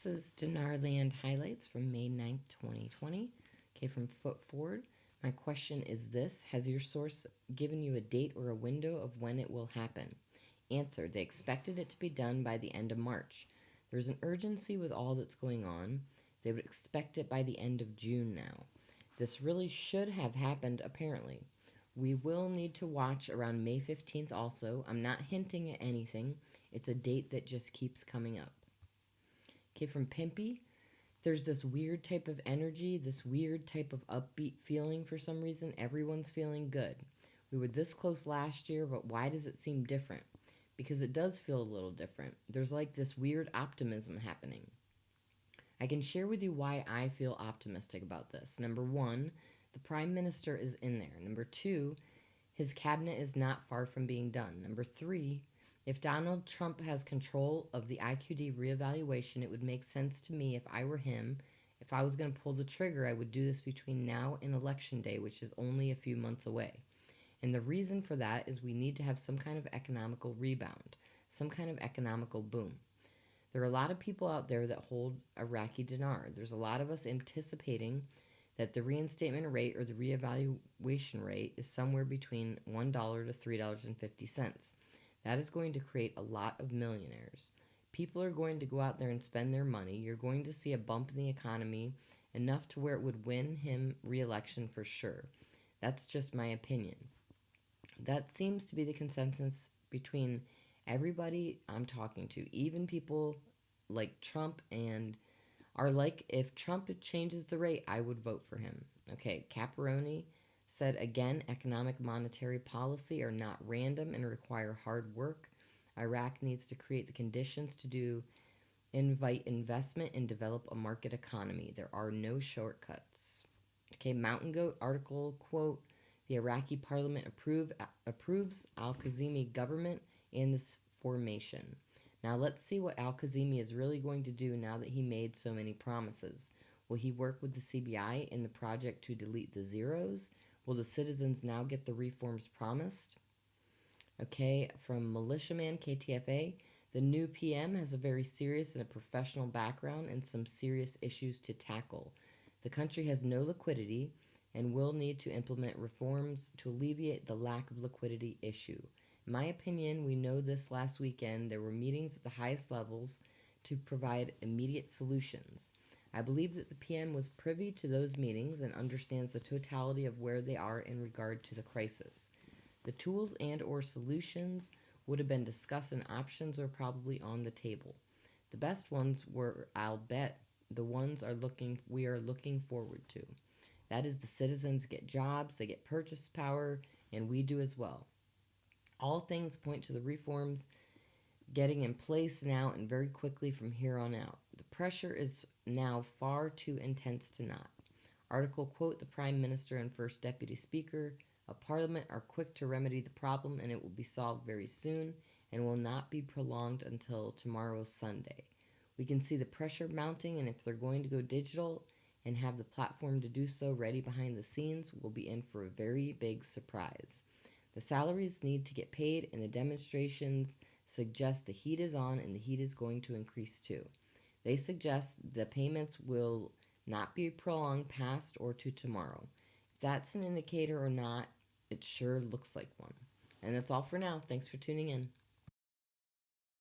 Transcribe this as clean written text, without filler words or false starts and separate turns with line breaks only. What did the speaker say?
This is Dinarland highlights from May 9th, 2020. Okay, from Foot Forward. My question is this: has your source given you a date or a window of when it will happen? Answer: they expected it to be done by the end of March. There's an urgency with all that's going on. They would expect it by the end of June now. This really should have happened, apparently. We will need to watch around May 15th also. I'm not hinting at anything. It's a date that just keeps coming up. Okay, from Pimpy, there's this weird type of energy, this weird type of upbeat feeling for some reason. Everyone's feeling good. We were this close last year, but why does it seem different? Because it does feel a little different. There's like this weird optimism happening. I can share with you why I feel optimistic about this. Number one, the Prime Minister is in there. Number two, his cabinet is not far from being done. Number three, if Donald Trump has control of the IQD reevaluation, it would make sense to me if I were him. If I was going to pull the trigger, I would do this between now and Election Day, which is only a few months away. And the reason for that is we need to have some kind of economical rebound, some kind of economical boom. There are a lot of people out there that hold Iraqi dinar. There's a lot of us anticipating that the reinstatement rate or the reevaluation rate is somewhere between $1 to $3.50. That is going to create a lot of millionaires. People are going to go out there and spend their money. You're going to see a bump in the economy, enough to where it would win him re-election for sure. That's just my opinion. That seems to be the consensus between everybody I'm talking to, even people like Trump, and are like, if Trump changes the rate, I would vote for him. Okay, Caparoni said again, economic monetary policy are not random and require hard work. Iraq needs to create the conditions to invite investment and develop a market economy. There are no shortcuts. Okay, Mountain Goat article, quote, the Iraqi parliament approves al-Kazimi government and this formation. Now let's see what al-Kazimi is really going to do now that he made so many promises. Will he work with the CBI in the project to delete the zeros? Will the citizens now get the reforms promised? Okay, from Militiaman KTFA, the new PM has a very serious and a professional background and some serious issues to tackle. The country has no liquidity and will need to implement reforms to alleviate the lack of liquidity issue. In my opinion, we know this last weekend, there were meetings at the highest levels to provide immediate solutions. I believe that the PM was privy to those meetings and understands the totality of where they are in regard to the crisis. The tools and or solutions would have been discussed and options are probably on the table. The best ones were, I'll bet, the ones we are looking forward to. That is, the citizens get jobs, they get purchase power, and we do as well. All things point to the reforms getting in place now and very quickly from here on out. The pressure is now far too intense to not. Article, quote, the Prime Minister and First Deputy Speaker of Parliament are quick to remedy the problem and it will be solved very soon and will not be prolonged until tomorrow, Sunday. We can see the pressure mounting, and if they're going to go digital and have the platform to do so ready behind the scenes, we'll be in for a very big surprise. The salaries need to get paid, and the demonstrations suggest the heat is on and the heat is going to increase too. They suggest the payments will not be prolonged past or to tomorrow. If that's an indicator or not, it sure looks like one. And that's all for now. Thanks for tuning in.